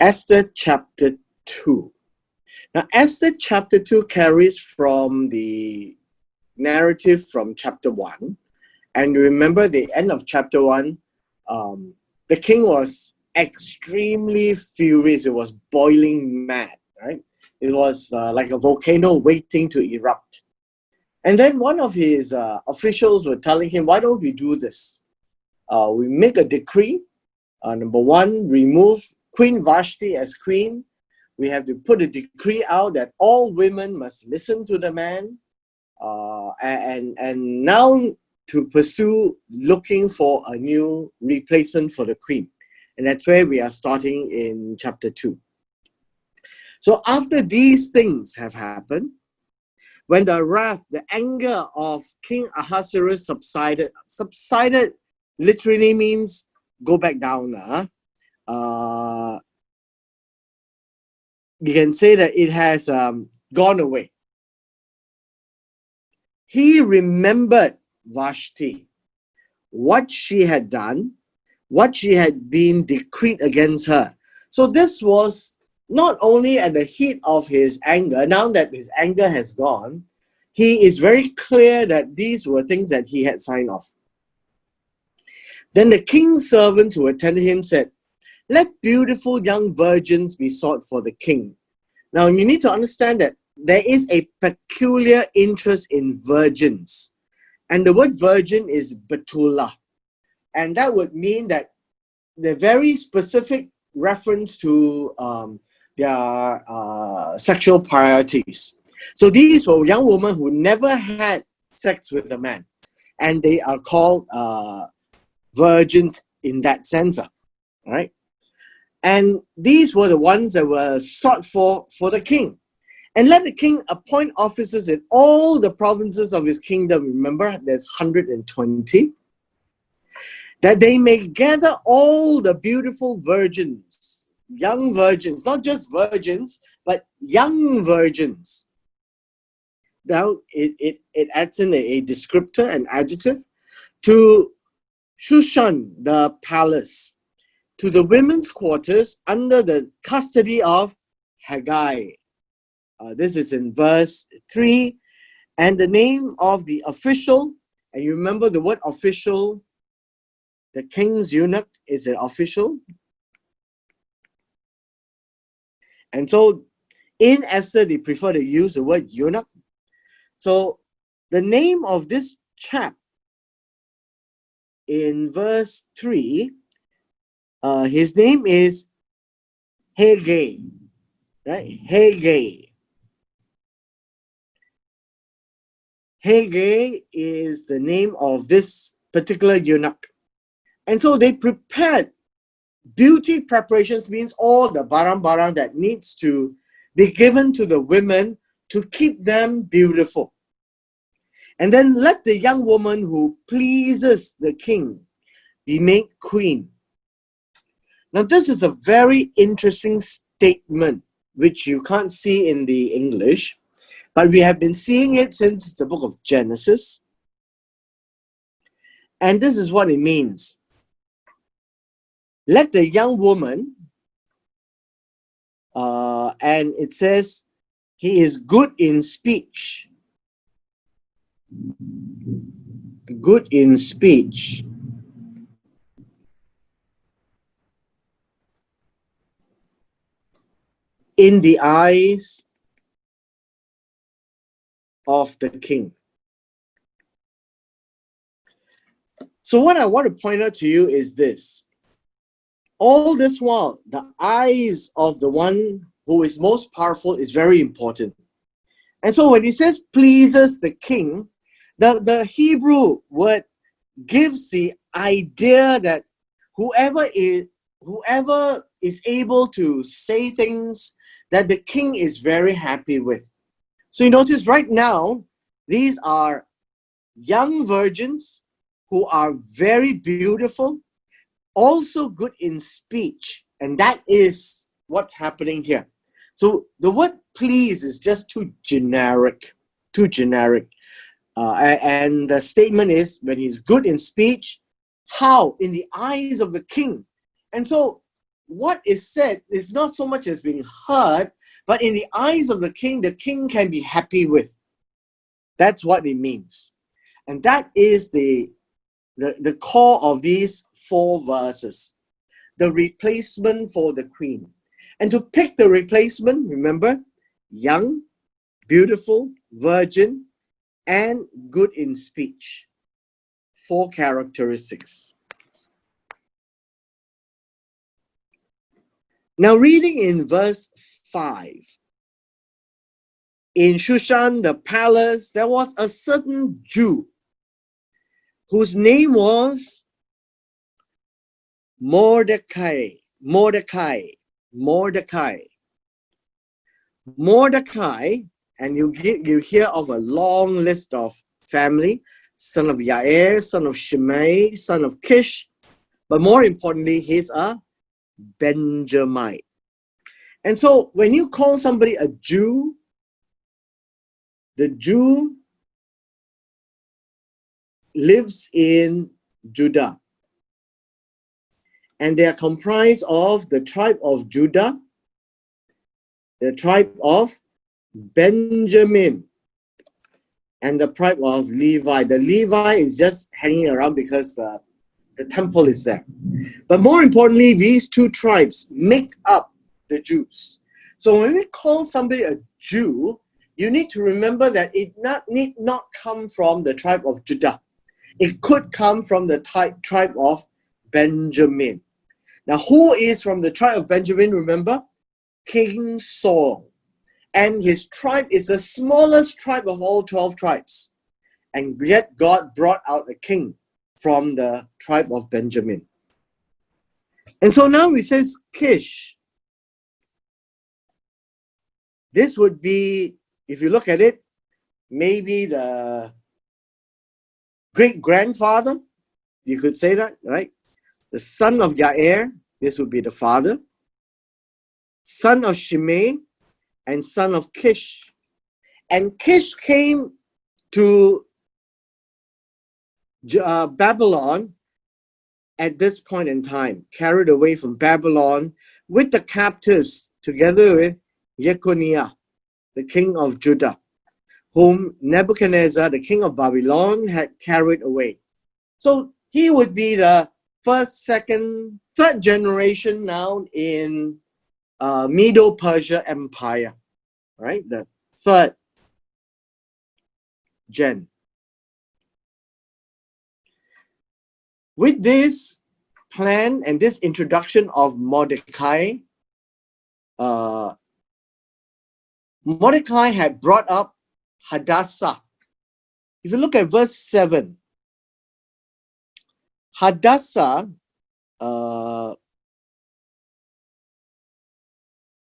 Esther chapter 2. Now, Esther chapter 2 carries from the narrative from chapter 1. And remember, the end of chapter 1, the king was extremely furious. It was boiling mad, right? It was like a volcano waiting to erupt. And then one of his officials were telling him, why don't we do this? We make a decree. Number one, remove Queen Vashti as queen. We have to put a decree out that all women must listen to the man. And now to pursue looking for a new replacement for the queen. And that's where we are starting in chapter 2. So after these things have happened, when the wrath, the anger of King Ahasuerus subsided literally means go back down. You can say that it has gone away. He remembered Vashti, what she had done, what she had been decreed against her. So this was not only at the heat of his anger. Now that his anger has gone, he is very clear that these were things that he had signed off. Then the king's servants who attended him said, let beautiful young virgins be sought for the king. Now you need to understand that there is a peculiar interest in virgins. And the word virgin is Betula. And that would mean that the very specific reference to their sexual priorities. So these were young women who never had sex with a man. And they are called virgins in that sense. Right? And these were the ones that were sought for the king. And let the king appoint officers in all the provinces of his kingdom. Remember, there's 120. That they may gather all the beautiful virgins, young virgins, not just virgins, but young virgins. Now, it adds in a descriptor, an adjective, to Shushan, the palace, to the women's quarters under the custody of Haggai. This is in verse 3. And the name of the official, and you remember the word official, the king's eunuch is an official. And so in Esther, they prefer to use the word eunuch. So the name of this chap in verse 3, his name is Haggai, right? Haggai. Haggai is the name of this particular eunuch. And so they prepared. Beauty preparations means all the barang-barang that needs to be given to the women to keep them beautiful. And then let the young woman who pleases the king be made queen. Now this is a very interesting statement which you can't see in the English, but we have been seeing it since the book of Genesis. And this is what it means. Let the young woman, and it says, he is good in speech. Good in speech. In the eyes of the king. So what I want to point out to you is this. All this while, the eyes of the one who is most powerful is very important. And so when he says pleases the king, the Hebrew word gives the idea that whoever is able to say things that the king is very happy with. So you notice right now, these are young virgins who are very beautiful, also good in speech, and that is what's happening here. So the word please is just too generic. And the statement is, when he's good in speech, how? In the eyes of the king. And so what is said is not so much as being heard, but in the eyes of the king can be happy with. That's what it means. And that is the core of these 4 verses. The replacement for the queen. And to pick the replacement, remember, young, beautiful, virgin, and good in speech. 4 characteristics. Now, reading in verse 5. In Shushan, the palace, there was a certain Jew whose name was Mordecai. Mordecai, and you hear of a long list of family: son of Yair, son of Shimei, son of Kish, but more importantly, he's a Benjamite. And so when you call somebody a Jew, the Jew lives in Judah. And they are comprised of the tribe of Judah, the tribe of Benjamin, and the tribe of Levi. The Levi is just hanging around because the temple is there. But more importantly, these 2 tribes make up the Jews. So when we call somebody a Jew, you need to remember that it need not come from the tribe of Judah. It could come from the tribe of Benjamin. Now, who is from the tribe of Benjamin? Remember? King Saul. And his tribe is the smallest tribe of all 12 tribes. And yet God brought out a king from the tribe of Benjamin. And so now it says Kish. This would be, if you look at it, maybe the great-grandfather. You could say that, right? The son of Yair, this would be the father. Son of Shimei, and son of Kish. And Kish came to Babylon at this point in time, carried away from Babylon with the captives, together with Jeconiah, the king of Judah, whom Nebuchadnezzar, the king of Babylon, had carried away. So he would be the first, second, third generation now in Medo-Persia Empire, right? The third gen. With this plan and this introduction of Mordecai, Mordecai had brought up Hadassah. If you look at verse 7, Hadassah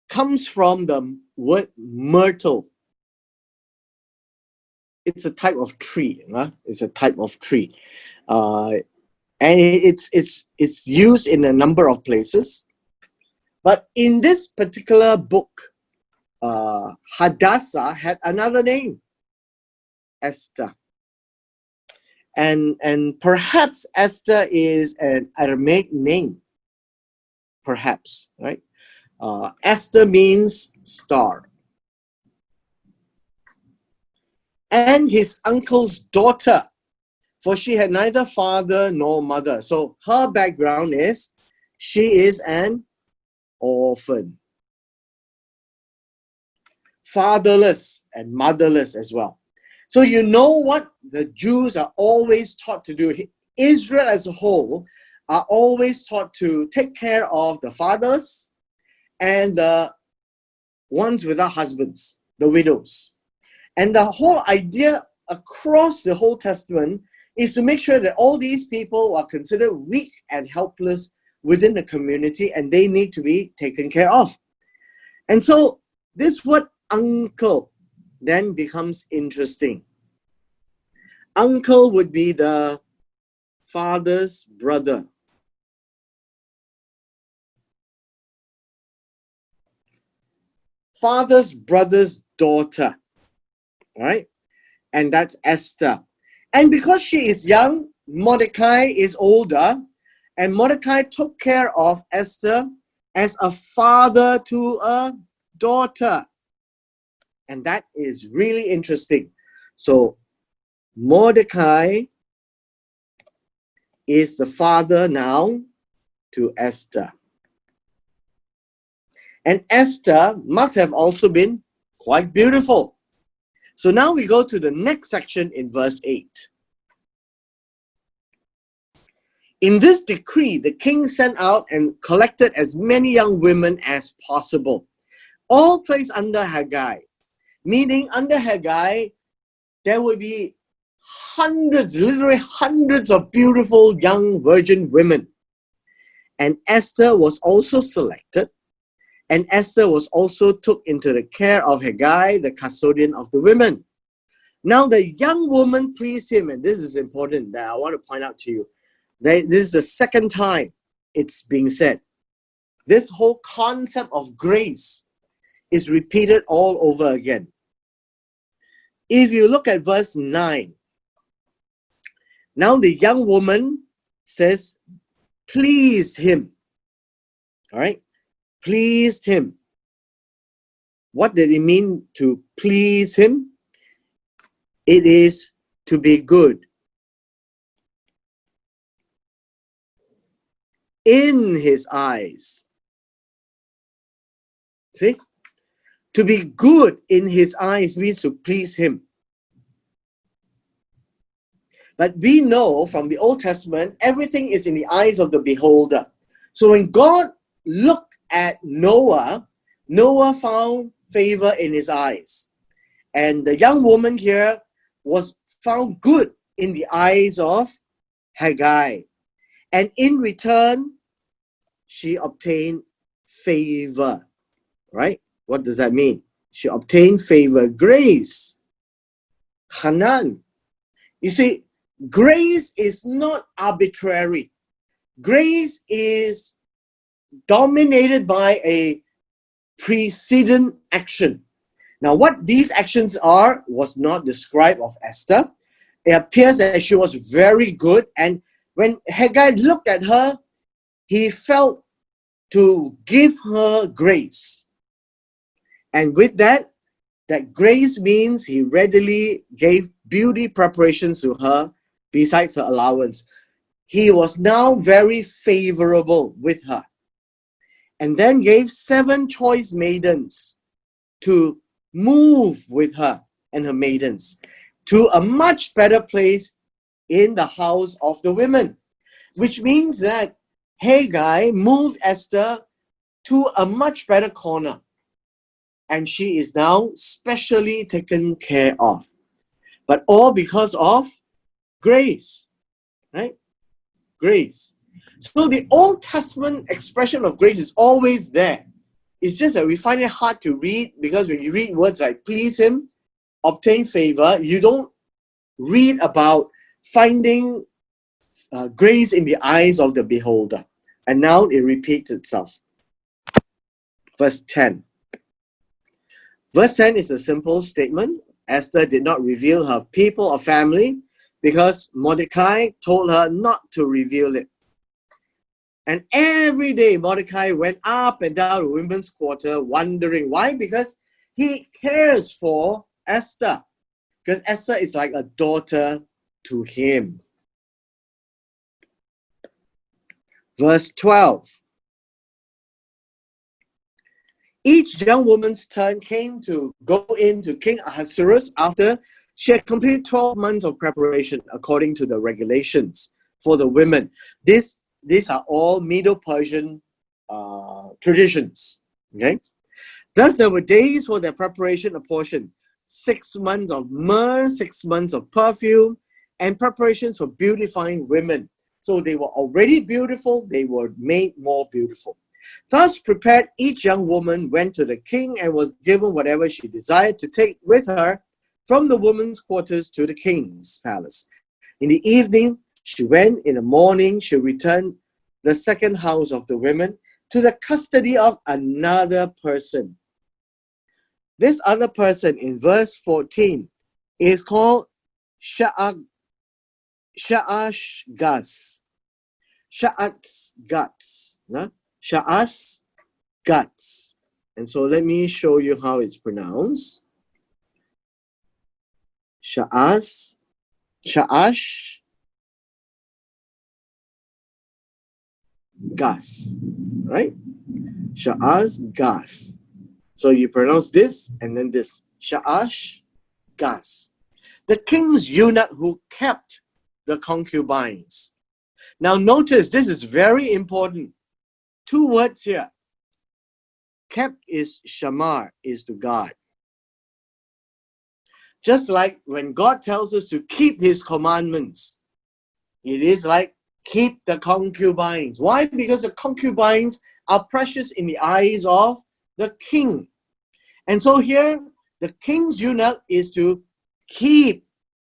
comes from the word myrtle. It's a type of tree. It's a type of tree. And it's used in a number of places. But in this particular book, Hadassah had another name, Esther. And perhaps Esther is an Aramaic name. Perhaps, right? Esther means star. And his uncle's daughter, for she had neither father nor mother. So her background is, she is an orphan. Fatherless and motherless as well. So you know what the Jews are always taught to do. Israel as a whole are always taught to take care of the fathers and the ones without husbands, the widows. And the whole idea across the whole Testament is to make sure that all these people are considered weak and helpless within the community, and they need to be taken care of. And so this word uncle then becomes interesting. Uncle would be the father's brother. Father's brother's daughter, right? And that's Esther. And because she is young, Mordecai is older, and Mordecai took care of Esther as a father to a daughter. And that is really interesting. So Mordecai is the father now to Esther. And Esther must have also been quite beautiful. So now we go to the next section in verse 8. In this decree, the king sent out and collected as many young women as possible, all placed under Haggai. Meaning, under Haggai, there would be hundreds, literally hundreds of beautiful young virgin women. And Esther was also selected. And Esther was also took into the care of Haggai, the custodian of the women. Now the young woman pleased him, and this is important that I want to point out to you. This is the second time it's being said. This whole concept of grace is repeated all over again. If you look at verse 9, now the young woman says, pleased him. All right? Pleased him. What did it mean to please him? It is to be good in his eyes. See? To be good in his eyes means to please him. But we know from the Old Testament, everything is in the eyes of the beholder. So when God looked at Noah, Noah found favor in his eyes. And the young woman here was found good in the eyes of Haggai. And in return, she obtained favor. Right? What does that mean? She obtained favor, grace, Hanan. You see, grace is not arbitrary. Grace is dominated by a precedent action. Now, what these actions are was not described of Esther. It appears that she was very good, and when Haggai looked at her, he felt to give her grace. And with that, that grace means he readily gave beauty preparations to her besides her allowance. He was now very favorable with her. And then gave 7 choice maidens to move with her and her maidens to a much better place in the house of the women. Which means that Haggai moved Esther to a much better corner. And she is now specially taken care of. But all because of grace. Right? Grace. So the Old Testament expression of grace is always there. It's just that we find it hard to read because when you read words like please him, obtain favor, you don't read about finding grace in the eyes of the beholder. And now it repeats itself. Verse 10. Verse 10 is a simple statement. Esther did not reveal her people or family because Mordecai told her not to reveal it. And every day Mordecai went up and down the women's quarter wondering why? Because he cares for Esther. Because Esther is like a daughter to him. Verse 12. Each young woman's turn came to go into King Ahasuerus after she had completed 12 months of preparation according to the regulations for the women. These are all Middle Persian traditions. Okay? Thus there were days for their preparation apportioned. 6 months of myrrh, 6 months of perfume, and preparations for beautifying women. So they were already beautiful, they were made more beautiful. Thus prepared, each young woman went to the king and was given whatever she desired to take with her from the women's quarters to the king's palace. In the evening, she went. In the morning, she returned the second house of the women to the custody of another person. This other person in verse 14 is called Sha'ashgaz. Sha'ashgaz. Sha'as guts. And so let me show you how it's pronounced. Sha'ash, gas, right? Sha'ash, gas. So you pronounce this and then this. Sha'ash, gas. The king's eunuch who kept the concubines. Now notice, this is very important. Two words here. Kept is shamar, is to guard. Just like when God tells us to keep his commandments, it is like keep the concubines. Why? Because the concubines are precious in the eyes of the king. And so here, the king's eunuch is to keep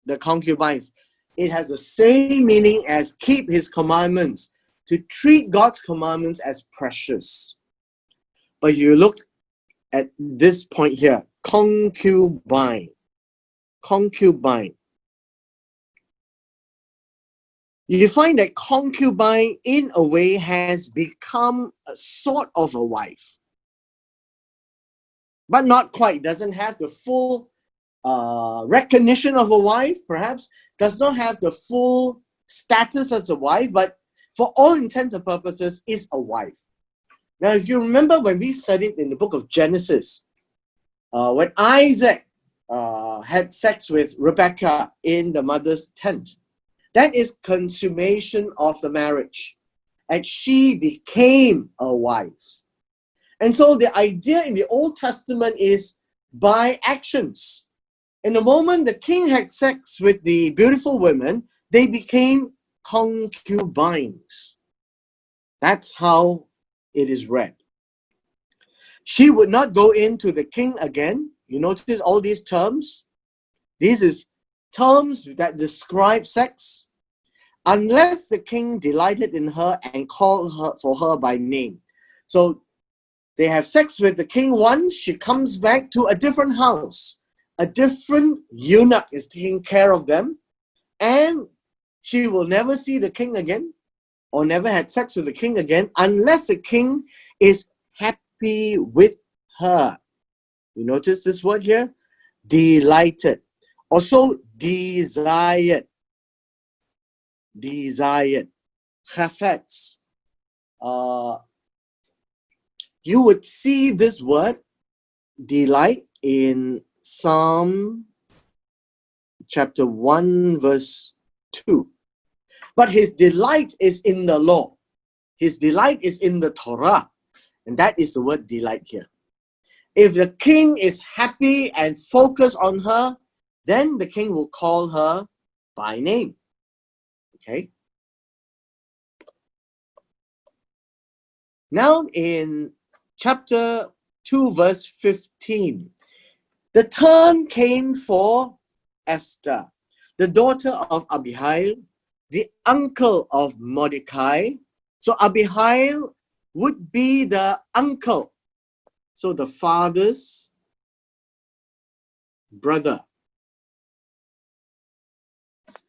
the concubines. It has the same meaning as keep his commandments, to treat God's commandments as precious. But you look at this point here, concubine. Concubine. You find that concubine, in a way, has become a sort of a wife. But not quite. Doesn't have the full recognition of a wife, perhaps. Does not have the full status as a wife, but for all intents and purposes, is a wife. Now, if you remember when we studied in the book of Genesis, when Isaac had sex with Rebekah in the mother's tent, that is consummation of the marriage. And she became a wife. And so the idea in the Old Testament is by actions. In the moment the king had sex with the beautiful women, they became concubines. That's how it is read. She would not go into the king again. You notice all these terms? These is terms that describe sex, unless the king delighted in her and called her for her by name. So they have sex with the king once, she comes back to a different house. A different eunuch is taking care of them, and she will never see the king again, or never had sex with the king again, unless the king is happy with her. You notice this word here? Delighted. Also desired. Desired. Chafetz. You would see this word, delight, in Psalm chapter 1 verse 2. But his delight is in the law. His delight is in the Torah. And that is the word delight here. If the king is happy and focused on her, then the king will call her by name. Okay? Now in chapter 2 verse 15, the turn came for Esther, the daughter of Abihail, the uncle of Mordecai. So Abihail would be the uncle. So the father's brother.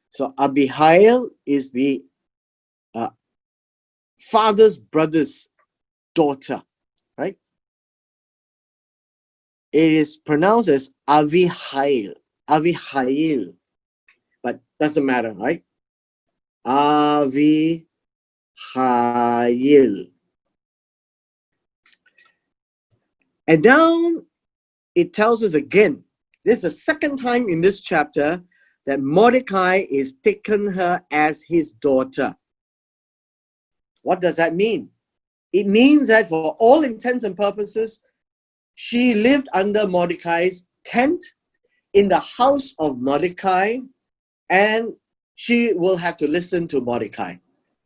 So Abihail is the father's brother's daughter, right? It is pronounced as Avihail, Avihail, but doesn't matter, right? Avihail. And now it tells us again, this is the second time in this chapter that Mordecai is taken her as his daughter. What does that mean? It means that for all intents and purposes, she lived under Mordecai's tent in the house of Mordecai, and she will have to listen to Mordecai.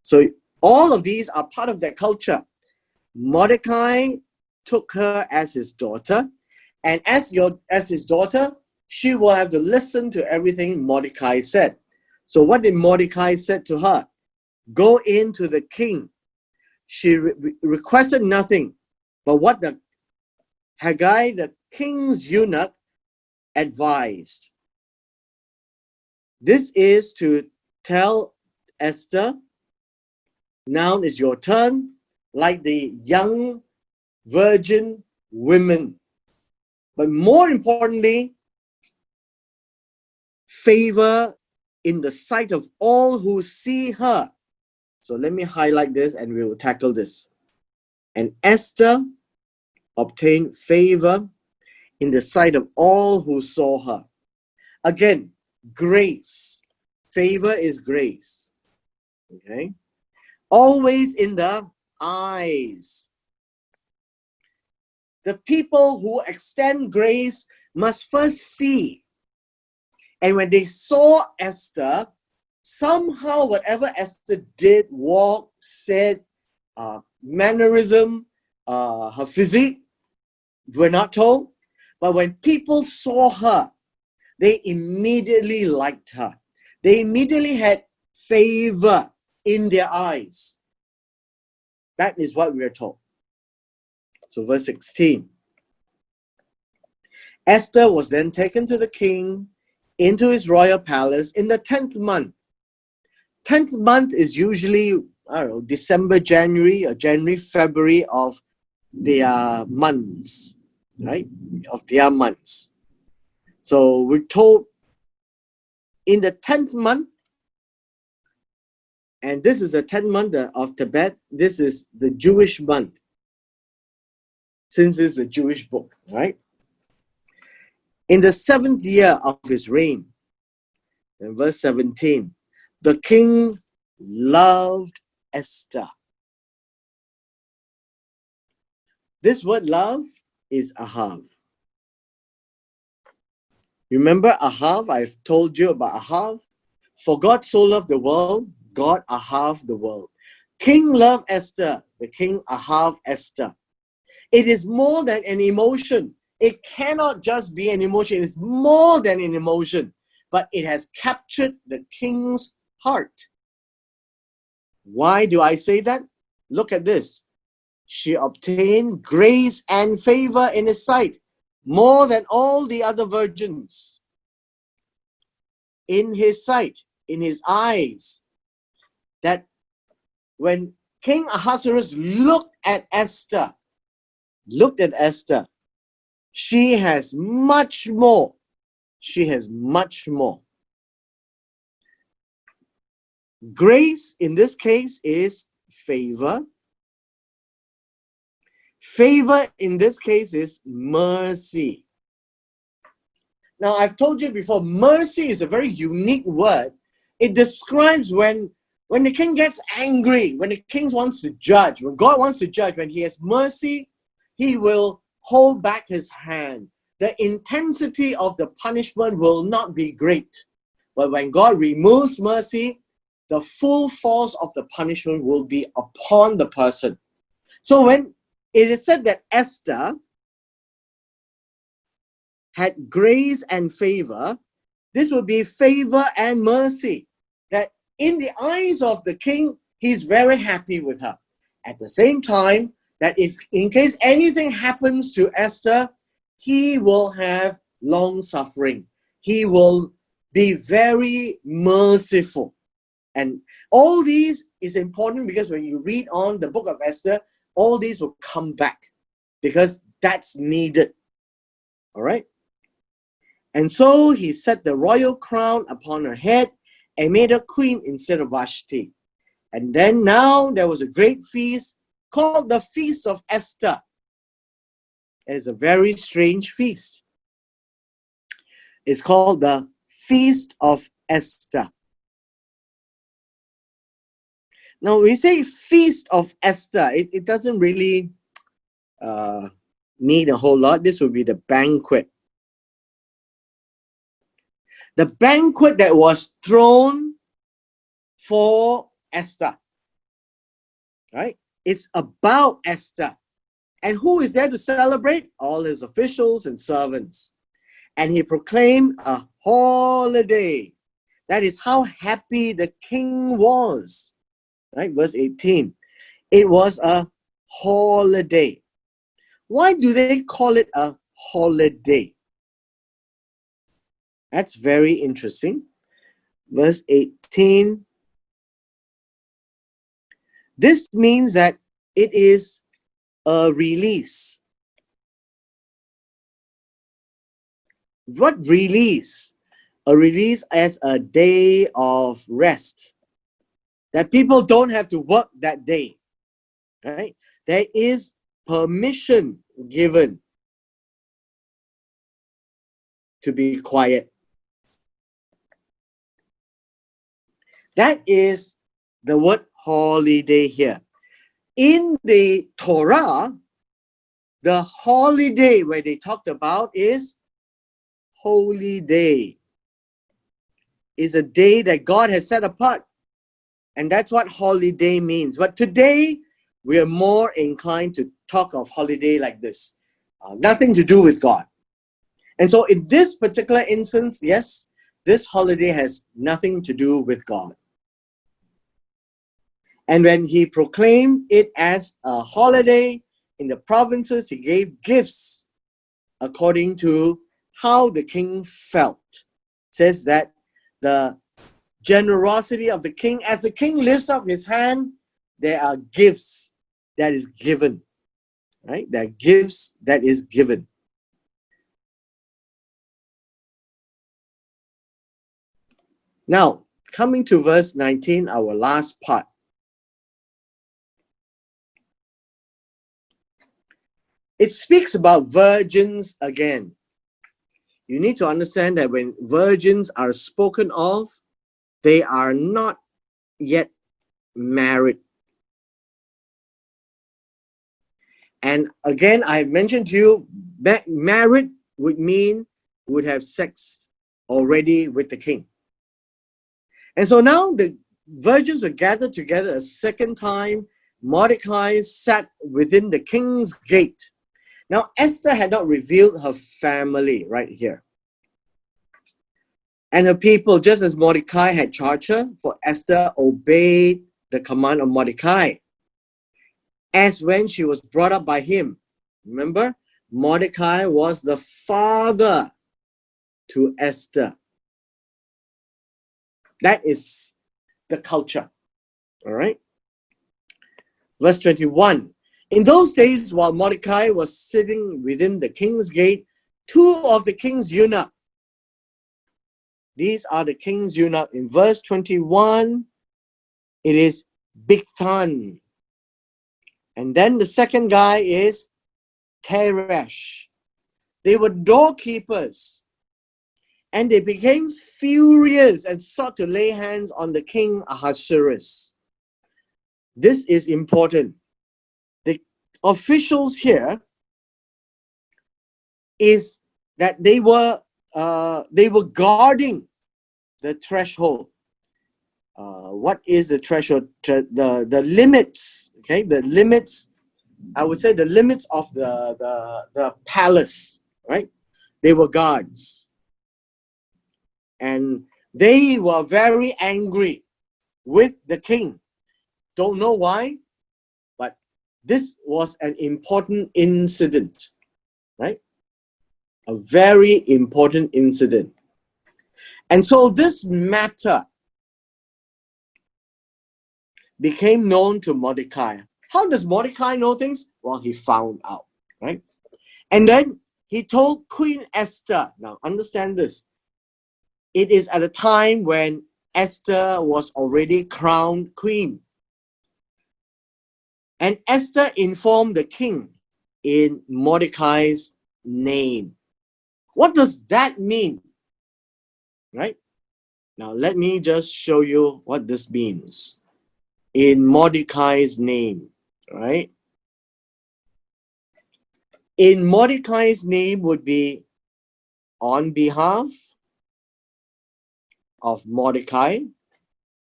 So all of these are part of that culture. Mordecai took her as his daughter, and as his daughter, she will have to listen to everything Mordecai said. So what did Mordecai said to her? Go into the king. She requested nothing, but what the Haggai, the king's eunuch, advised. This is to tell Esther, now is your turn, like the young virgin women. But more importantly, favor in the sight of all who see her. So let me highlight this and we will tackle this. And Esther obtained favor in the sight of all who saw her. Again, grace. Favor is grace. Okay? Always in the eyes. The people who extend grace must first see. And when they saw Esther, somehow whatever Esther did, walked, said, mannerism, her physique, we're not told. But when people saw her, they immediately liked her. They immediately had favor in their eyes. That is what we are told. So verse 16. Esther was then taken to the king into his royal palace in the 10th month. 10th month is usually, I don't know, December, January, or January, February of their months, right? Of their months. So we're told in the 10th month, and this is the 10th month of Tibet, this is the Jewish month, since it's a Jewish book, right? In the 7th year of his reign, in verse 17, the king loved Esther. This word love is ahav. Remember ahav? I've told you about ahav. For God so loved the world, God ahav the world. King loved Esther, the king ahav Esther. It is more than an emotion. It cannot just be an emotion. It's more than an emotion. But it has captured the king's heart. Why do I say that? Look at this. She obtained grace and favor in his sight, more than all the other virgins. In his sight, in his eyes, that when King Ahasuerus looked at Esther, she has much more. She has much more. Grace in this case is favor. Favor in this case is mercy. Now, I've told you before, mercy is a very unique word. It describes when the king gets angry, when the king wants to judge, when God wants to judge, when he has mercy, he will hold back his hand. The intensity of the punishment will not be great. But when God removes mercy, the full force of the punishment will be upon the person. So when it is said that Esther had grace and favor, this would be favor and mercy. That in the eyes of the king, he's very happy with her. At the same time, that if in case anything happens to Esther, he will have long suffering. He will be very merciful. And all these is important because when you read on the book of Esther, all these will come back because that's needed. All right? And so he set the royal crown upon her head and made her queen instead of Vashti. And then now there was a great feast called the Feast of Esther. It's a very strange feast. It's called the Feast of Esther. Now, we say Feast of Esther. It doesn't really need a whole lot. This would be the banquet. The banquet that was thrown for Esther. Right? It's about Esther. And who is there to celebrate? All his officials and servants. And he proclaimed a holiday. That is how happy the king was. Right? Verse 18. It was a holiday. Why do they call it a holiday? That's very interesting. Verse 18. This means that it is a release. What release? A release as a day of rest. That people don't have to work that day. Right? There is permission given to be quiet. That is the word holiday here. In the Torah, the holiday where they talked about is holy day. Is a day that God has set apart. And that's what holiday means. But today, we are more inclined to talk of holiday like this. Nothing to do with God. And so in this particular instance, yes, this holiday has nothing to do with God. And when he proclaimed it as a holiday in the provinces, he gave gifts according to how the king felt. It says that the generosity of the king, as the king lifts up his hand, there are gifts that is given. Right? There are gifts that is given. Now, coming to verse 19, our last part. It speaks about virgins again. You need to understand that when virgins are spoken of, they are not yet married. And again, I have mentioned to you, married would mean would have sex already with the king. And so now the virgins were gathered together a second time. Mordecai sat within the king's gate. Now, Esther had not revealed her family right here. And her people, just as Mordecai had charged her, for Esther obeyed the command of Mordecai, as when she was brought up by him. Remember, Mordecai was the father to Esther. That is the culture. All right? Verse 21. In those days, while Mordecai was sitting within the king's gate, two of the king's eunuchs, these are the king's eunuchs. In verse 21, it is Bigthan. And then the second guy is Teresh. They were doorkeepers. And they became furious and sought to lay hands on the king Ahasuerus. This is important. The officials here is that they were guarding the threshold. What is the threshold? The limits. Okay, the limits. I would say the limits of the palace. Right? They were guards, and they were very angry with the king. Don't know why, but this was an important incident. Right? A very important incident. And so this matter became known to Mordecai. How does Mordecai know things? Well, he found out, right? And then he told Queen Esther. Now, understand this. It is at a time when Esther was already crowned queen. And Esther informed the king in Mordecai's name. What does that mean? Right? Now, let me just show you what this means. In Mordecai's name, right? In Mordecai's name would be on behalf of Mordecai,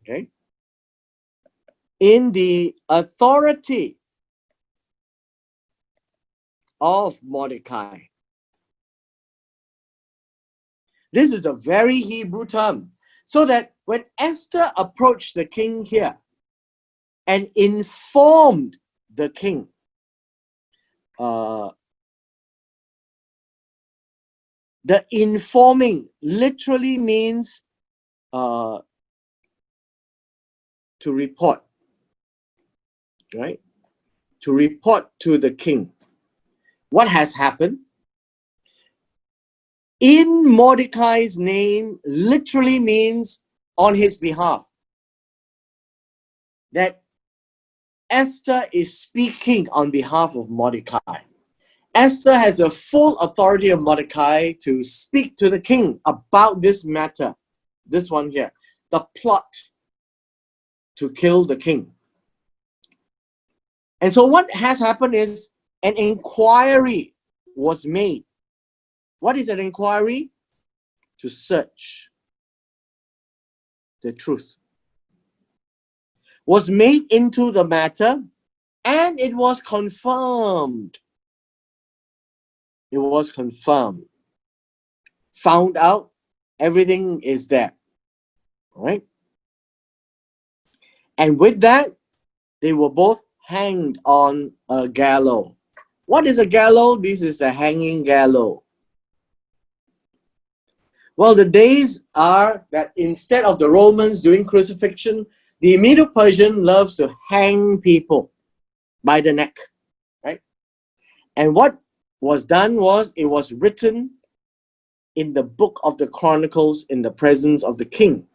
okay? In the authority of Mordecai. This is a very Hebrew term. So that when Esther approached the king here and informed the king, the informing literally means to report, right? to report to the king what has happened. In Mordecai's name literally means on his behalf. That Esther is speaking on behalf of Mordecai. Esther has the full authority of Mordecai to speak to the king about this matter. This one here, the plot to kill the king. And so what has happened is an inquiry was made. What is an inquiry? To search the truth. Was made into the matter, and it was confirmed. It was confirmed. Found out, everything is there. All right? And with that, they were both hanged on a gallows. What is a gallows? This is the hanging gallows. Well, the days are that instead of the Romans doing crucifixion, the Medo-Persian loves to hang people by the neck, right? And what was done was, it was written in the book of the Chronicles in the presence of the king,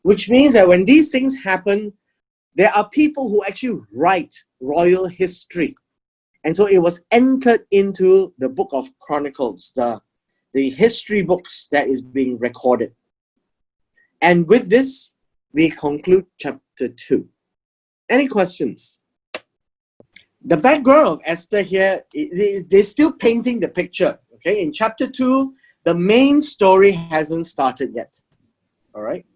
which means that when these things happen, there are people who actually write royal history. And so it was entered into the book of Chronicles, the history books that is being recorded. And with this, we conclude chapter 2. Any questions? The background of Esther here, they're still painting the picture. Okay, in chapter 2, the main story hasn't started yet. All right.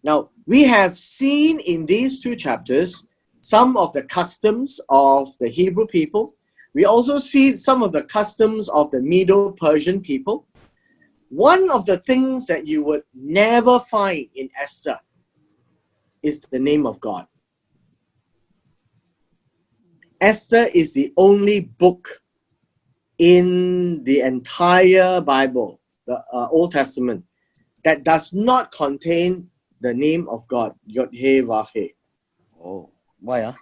Now, we have seen in these 2 chapters some of the customs of the Hebrew people. We also see some of the customs of the Medo-Persian people. One of the things that you would never find in Esther is the name of God. Esther is the only book in the entire Bible, the Old Testament, that does not contain the name of God, Yod-Heh Vav-Heh. Oh, why?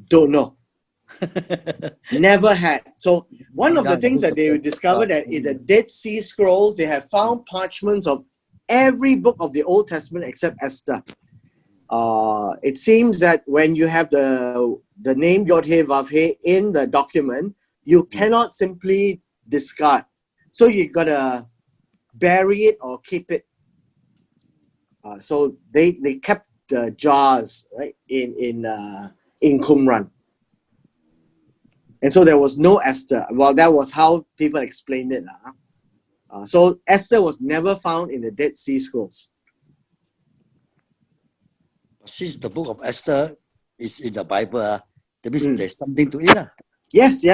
Don't know. Never had. So one of the things that they discovered that in the Dead Sea Scrolls, they have found parchments of every book of the Old Testament except Esther. It seems that when you have the name Yod-Heh Vav-Heh in the document, you cannot simply discard. So you gotta bury it or keep it. So they kept the jars, right, in Qumran. And so there was no Esther. Well, that was how people explained it. So Esther was never found in the Dead Sea Scrolls. Since the book of Esther is in the Bible, that means there's something to it. Yes.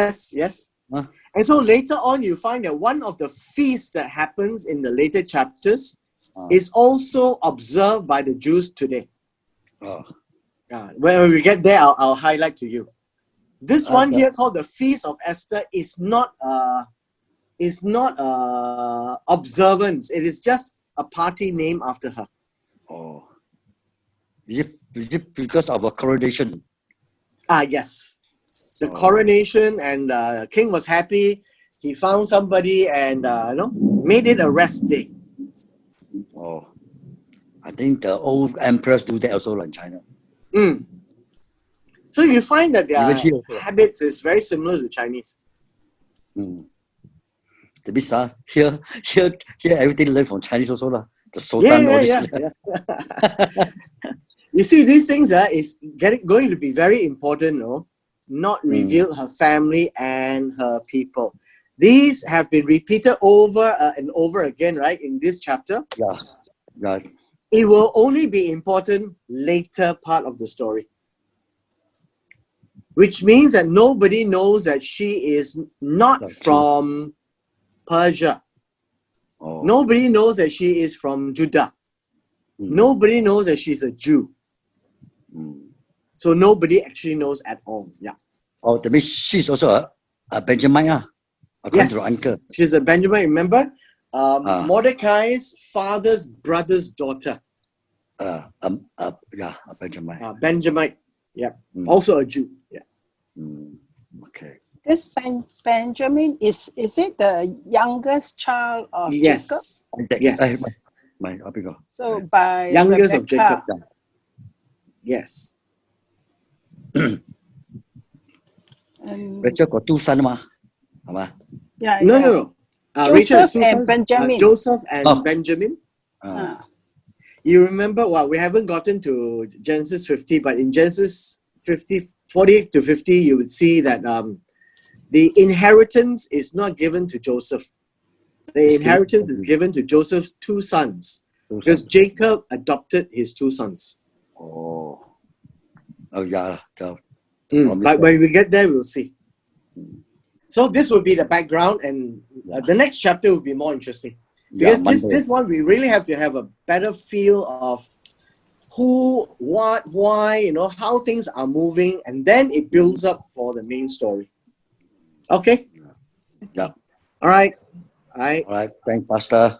Huh? And so later on, you find that one of the feasts that happens in the later chapters is also observed by the Jews today. When we get there, I'll highlight to you. This one here called the Feast of Esther is not observance. It is just a party named after her. Oh. Is it because of a coronation? Yes. The coronation, and the king was happy. He found somebody and made it a rest day. Oh. I think the old emperors do that also in China. So you find that their habits is very similar to Chinese. That means here everything learned from Chinese also. The Sultan, all this. Yeah. You see, these things is going to be very important, no? Not reveal her family and her people. These have been repeated over and over again, right, in this chapter. Yeah. It will only be important later part of the story. Which means that nobody knows that she is not from Persia. Nobody knows that she is from Judah. Nobody knows that she's a Jew. So nobody actually knows at all. Yeah. Oh, that means she's also a Benjamite, according to her uncle. She's a Benjamite. Remember, Mordecai's father's brother's daughter. A Benjamite. Benjamite. Yeah. Also a Jew. Yeah. This Benjamin, is it the youngest child of Jacob? Yes. Isaac. Yes. Apa kau? So by Youngest of Rebecca. Jacob. Yes. And, Rachel got 2 sons 嘛，係嘛？ yeah, No, yeah. no, no. Rachel has Joseph two and sons, Benjamin. Joseph and Oh. Benjamin. Ah, You remember, well, we haven't gotten to Genesis 50, but in Genesis 40 to 50, you would see that the inheritance is not given to Joseph. The It's inheritance given- is given to Joseph's 2 sons, 2 because sons. Jacob adopted his 2 sons. Oh. Oh yeah, so But when we get there, we'll see. So this will be the background, and the next chapter will be more interesting. Because this one, we really have to have a better feel of who, what, why, how things are moving, and then it builds up for the main story. Okay? Yeah. All right. All right. Thanks, Pastor.